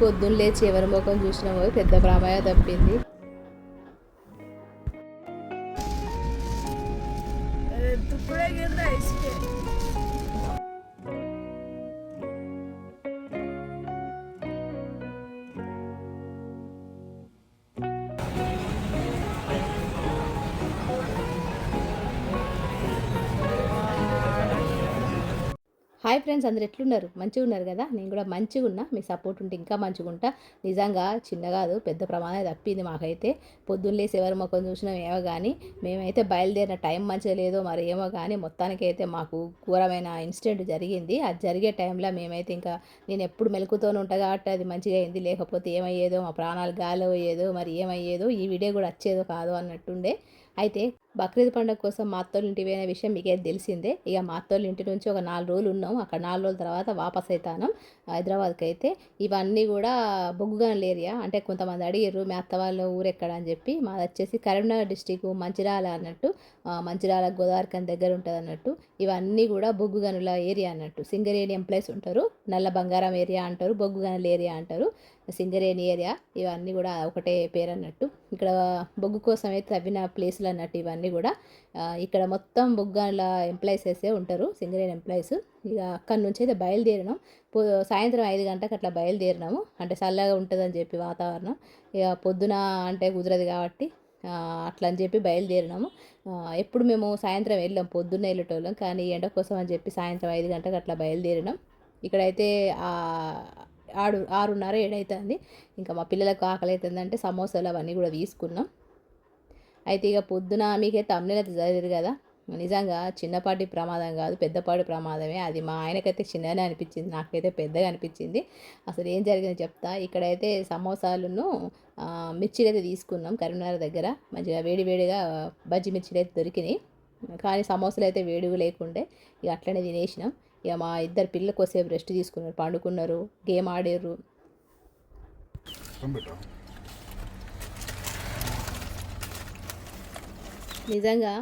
పొద్దున్న లేచి ఎవరి ముఖం చూసినామో పెద్ద ప్రమాదం తప్పింది. హాయ్ ఫ్రెండ్స్, అందరు ఎట్లున్నారు? మంచిగా ఉన్నారు కదా? నేను కూడా మంచిగా ఉన్నా. మీ సపోర్ట్ ఉంటే ఇంకా మంచిగా ఉంటా. నిజంగా చిన్న కాదు, పెద్ద ప్రమాదం తప్పింది మాకైతే. పొద్దున్న లేసి ఎవరి ముఖం చూసినాం ఏమో కానీ, మేమైతే బయలుదేరిన టైం మంచిగా లేదో మరి ఏమో కానీ, మొత్తానికైతే మాకు ఘోరమైన ఇన్సిడెంట్ జరిగింది. అది జరిగే టైంలో మేమైతే ఇంకా, నేను ఎప్పుడు మెలకుతోనే ఉంటా కాబట్టి అది మంచిగా అయింది. లేకపోతే ఏమయ్యేదో, మా ప్రాణాలు గాలి అయ్యేదో, మరి ఏమయ్యేదో, ఈ వీడియో కూడా వచ్చేదో కాదో అన్నట్టుండే. అయితే బక్రీద్ పండుగ కోసం మా అత్తోళ్ళ ఇంటికి పోయిన విషయం మీకే తెలిసిందే. ఇక మా అత్తోళ్ళ ఇంటి నుంచి ఒక 4 రోజులు ఉన్నాం. అక్కడ 4 రోజుల తర్వాత వాపస్ అవుతాను హైదరాబాద్కి. అయితే ఇవన్నీ కూడా బొగ్గుగనుల ఏరియా. అంటే కొంతమంది అడిగారు మీ అత్త వాళ్ళ ఊరు ఎక్కడ అని చెప్పి. మాది వచ్చేసి కరీంనగర్ డిస్టిక్ మంచిర్యాల అన్నట్టు. మంచిర్యాల గోదావరిఖని దగ్గర ఉంటుంది అన్నట్టు. ఇవన్నీ కూడా బొగ్గుగనుల ఏరియా అన్నట్టు. సింగరేణి ఎంప్లాయీస్ ఉంటారు. నల్ల బంగారం ఏరియా అంటారు, బొగ్గుగనుల ఏరియా అంటారు, సింగరేణి ఏరియా. ఇవన్నీ కూడా ఒకటే పేరు అన్నట్టు. ఇక్కడ బొగ్గు కోసం అయితే తవ్విన ప్లేసులు అన్నట్టు ఇవన్నీ కూడా. ఇక్కడ మొత్తం బొగ్గుగనుల ఎంప్లాయీసే ఉంటారు, సింగరేణి ఎంప్లాయీస్. ఇక అక్కడి నుంచి అయితే బయలుదేరినాం. సాయంత్రం 5 గంటలకు అట్లా బయలుదేరినాము. అంటే చల్లగా ఉంటుందని చెప్పి వాతావరణం. ఇక పొద్దున అంటే కుదరదు కాబట్టి అట్లా అని చెప్పి బయలుదేరినాము. ఎప్పుడు మేము సాయంత్రం వెళ్ళాం, పొద్దున్నే వెళ్ళేటోళ్ళం. కానీ ఎండ కోసం అని చెప్పి సాయంత్రం 5 గంటలకు అట్లా బయలుదేరినాం. ఇక్కడైతే 6:30 7 అవుతుంది. ఇంకా మా పిల్లలకు ఆకలి అవుతుందంటే సమోసాలు అవన్నీ కూడా తీసుకున్నాం. అయితే ఇక పొద్దున మీకే తమ్ముళ్ళు అయితే చదివారు కదా. నిజంగా చిన్నపాటి ప్రమాదం కాదు, పెద్దపాటి ప్రమాదమే. అది మా ఆయనకైతే చిన్నగానే అనిపించింది, నాకైతే పెద్దగా అనిపించింది. అసలు ఏం జరిగిందో చెప్తా. ఇక్కడైతే సమోసాలను మిర్చిలు అయితే తీసుకున్నాం కరీంనగర్ దగ్గర. మంచిగా వేడివేడిగా బజ్జి మిర్చిలు అయితే దొరికినాయి. కానీ సమోసాలు అయితే వేడిగా లేకుండే. ఇక అట్లనే తినేసినాం. ఇక మా ఇద్దరు పిల్లలు కొద్దిసేపు రెస్ట్ తీసుకున్నారు, పండుకున్నారు, గేమ్ ఆడారు. నిజంగా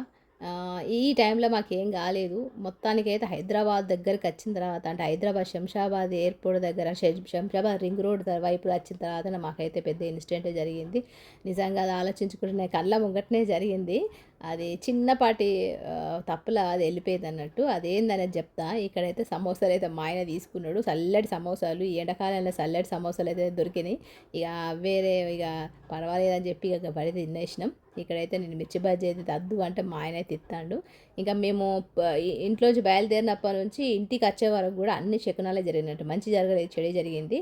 ఈ టైంలో మాకేం కాలేదు. మొత్తానికైతే హైదరాబాద్ దగ్గరికి వచ్చిన తర్వాత, అంటే హైదరాబాద్ శంషాబాద్ ఎయిర్పోర్ట్ దగ్గర, శంషాబాద్ రింగ్ రోడ్ వైపు వచ్చిన తర్వాత మాకైతే పెద్ద ఇన్సిడెంట్ జరిగింది. నిజంగా అది ఆలోచించుకుంటే నాకు కళ్ళ ముంగటనే జరిగింది. అది చిన్నపాటి తప్పులా అది వెళ్ళిపోయింది అన్నట్టు. అదేందనేది చెప్తా. ఇక్కడైతే సమోసాలు అయితే మా ఆయన తీసుకున్నాడు. చల్లటి సమోసాలు, ఈ ఎండాకాలంలో చల్లటి సమోసాలు అయితే దొరికినాయి. ఇక వేరే ఇక పర్వాలేదని చెప్పి ఇక బడి తినేసినాం. ఇక్కడైతే నేను మిర్చి బజ్జీ అయితే తద్దు అంటే మా ఆయన అయితే ఇస్తాడు. ఇంకా మేము ఇంట్లోంచి బయలుదేరినప్పటి నుంచి ఇంటికి వచ్చే వరకు కూడా అన్ని శకునాలే జరిగినట్టు. మంచి జరగలేదు, చెడు జరిగింది.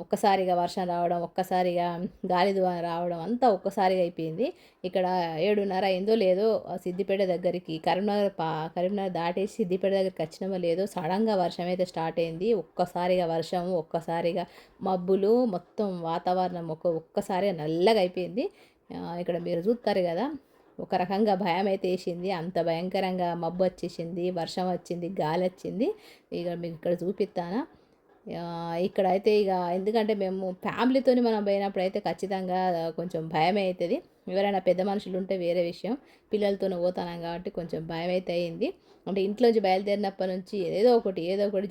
ఒక్కసారిగా వర్షం రావడం, ఒక్కసారిగా గాలి దువారం రావడం, అంతా ఒక్కసారిగా అయిపోయింది. ఇక్కడ 7:30 అయిందో లేదో సిద్దిపేట దగ్గరికి, కరీంనగర్ దాటేసి సిద్దిపేట దగ్గరికి వచ్చినామో లేదో సడన్గా వర్షం అయితే స్టార్ట్ అయింది. ఒక్కసారిగా వర్షము, ఒక్కసారిగా మబ్బులు, మొత్తం వాతావరణం ఒక్కసారిగా నల్లగా అయిపోయింది. ఇక్కడ మీరు చూస్తారు కదా, ఒక రకంగా భయం అయితే వేసింది. అంత భయంకరంగా మబ్బు వచ్చేసింది, వర్షం వచ్చింది, గాలి వచ్చింది. ఇక మీకు ఇక్కడ చూపిస్తాను. ఇక్కడైతే ఇక ఎందుకంటే మేము ఫ్యామిలీతో మనం పోయినప్పుడు అయితే ఖచ్చితంగా కొంచెం భయమే అవుతుంది. ఎవరైనా పెద్ద మనుషులు ఉంటే వేరే విషయం. పిల్లలతో పోతాను కాబట్టి కొంచెం భయం అయితే అయింది. అంటే ఇంట్లోంచి బయలుదేరినప్పటి నుంచి ఏదో ఒకటి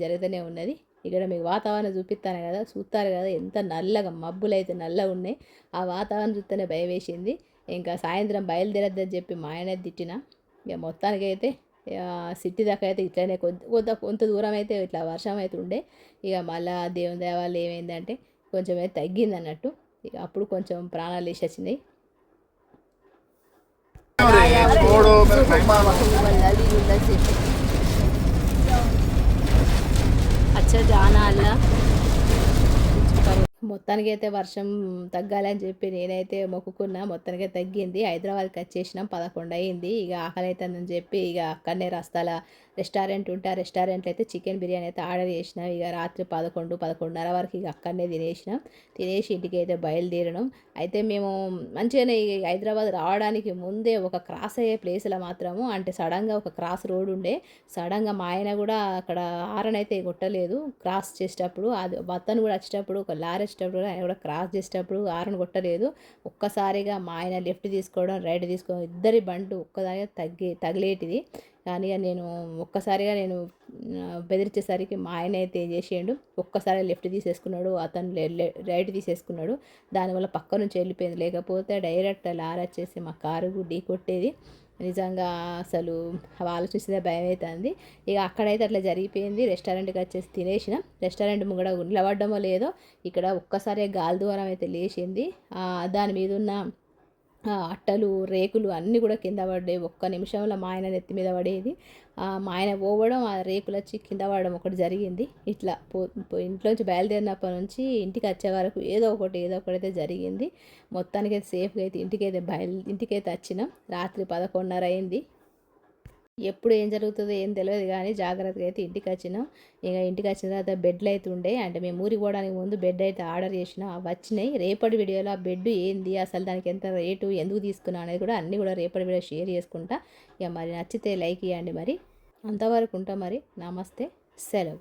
జరుగుతూనే ఉన్నది. ఇక్కడ మీకు వాతావరణం చూపిస్తాను కదా, చూస్తారు కదా ఎంత నల్లగా, మబ్బులు అయితే నల్లగా ఉన్నాయి. ఆ వాతావరణం చూస్తేనే భయం వేసింది. ఇంకా సాయంత్రం బయలుదేరద్దని చెప్పి మా ఆయన తిట్టిన. ఇక మొత్తానికి అయితే సిటీ దాకా అయితే ఇట్లనే కొంత దూరం అయితే ఇట్లా వర్షం అయితే ఉండే. ఇక మళ్ళీ దేవుని దయ వల్ల ఏమైందంటే కొంచెం అయితే తగ్గింది అన్నట్టు. ఇక అప్పుడు కొంచెం ప్రాణాలు వేసి వచ్చినాయి. అచ్చా జానా అల్లా. మొత్తానికి అయితే వర్షం తగ్గాలని చెప్పి నేనైతే మొక్కుకున్నా. మొత్తానికి తగ్గింది. హైదరాబాద్కి వచ్చేసినాం. 11 అయింది. ఇక ఆకలి అవుతుందని చెప్పి ఇక అక్కడనే రస్తాల రెస్టారెంట్ ఉంటే ఆ రెస్టారెంట్లో అయితే చికెన్ బిర్యానీ అయితే ఆర్డర్ చేసినాం. ఇక రాత్రి 11-11:30 వరకు ఇక అక్కడనే తినేసి ఇంటికి అయితే బయలుదేరినాం. అయితే మేము మంచిగానే హైదరాబాద్ రావడానికి ముందే ఒక క్రాస్ అయ్యే ప్లేస్లో మాత్రము, అంటే సడన్గా ఒక క్రాస్ రోడ్ ఉండే. సడన్గా మా ఆయన కూడా అక్కడ హారన్ అయితే కొట్టలేదు క్రాస్ చేసేటప్పుడు. అది అతను కూడా వచ్చేటప్పుడు, ఒక లారీ వచ్చేటప్పుడు ఆయన కూడా క్రాస్ చేసేటప్పుడు హారన్ కొట్టలేదు. ఒక్కసారిగా మా ఆయన లెఫ్ట్ తీసుకోవడం, రైట్ తీసుకోవడం, ఇద్దరి బండ్లు ఒక్కదానిగా తగిలేటిది. కానీ ఇక నేను ఒక్కసారిగా నేను బెదిరించేసరికి మా ఆయన అయితే ఏం చేసిండు, ఒక్కసారి లెఫ్ట్ తీసేసుకున్నాడు, అతను రైట్ తీసేసుకున్నాడు. దానివల్ల పక్క నుంచి వెళ్ళిపోయింది. లేకపోతే డైరెక్ట్ లారీ వచ్చేసి మా కారు ఢీ కొట్టేది. నిజంగా అసలు అవి ఆలోచిస్తే భయం అవుతుంది. ఇక అక్కడైతే అట్లా జరిగిపోయింది. రెస్టారెంట్కి వచ్చేసి తినేసిన. రెస్టారెంట్ ముంగడ నిలబడ్డమో లేదో ఇక్కడ ఒక్కసారి గాలి ద్వారం అయితే లేచింది. దాని మీద ఉన్న అట్టలు రేకులు అన్నీ కూడా కింద పడ్డాయి. ఒక్క నిమిషంలో మా ఆయన నెత్తి మీద పడేది. మా ఆయన పోవడం, ఆ రేకులు వచ్చి కింద పడడం ఒకటి జరిగింది. ఇట్లా ఇంట్లోంచి బయలుదేరినప్పటి నుంచి ఇంటికి వచ్చే వరకు ఏదో ఒకటి అయితే జరిగింది. మొత్తానికైతే సేఫ్గా అయితే ఇంటికైతే వచ్చినాం. రాత్రి 11:30 అయింది. ఎప్పుడు ఏం జరుగుతుందో ఏం తెలియదు కానీ జాగ్రత్తగా అయితే ఇంటికి వచ్చినాం. ఇక ఇంటికి వచ్చిన తర్వాత బెడ్లు అయితే ఉండే, అంటే మేము ఊరికి పోవడానికి ముందు బెడ్ అయితే ఆర్డర్ చేసినాం. అవి వచ్చినాయి. రేపటి వీడియోలో ఆ బెడ్ ఏంది, అసలు దానికి ఎంత రేటు, ఎందుకు తీసుకున్నా అనేది కూడా అన్నీ కూడా రేపటి వీడియో షేర్ చేసుకుంటా. ఇక మరి నచ్చితే లైక్ ఇవ్వండి. మరి అంతవరకు ఉంటాం. మరి నమస్తే, సెలవు.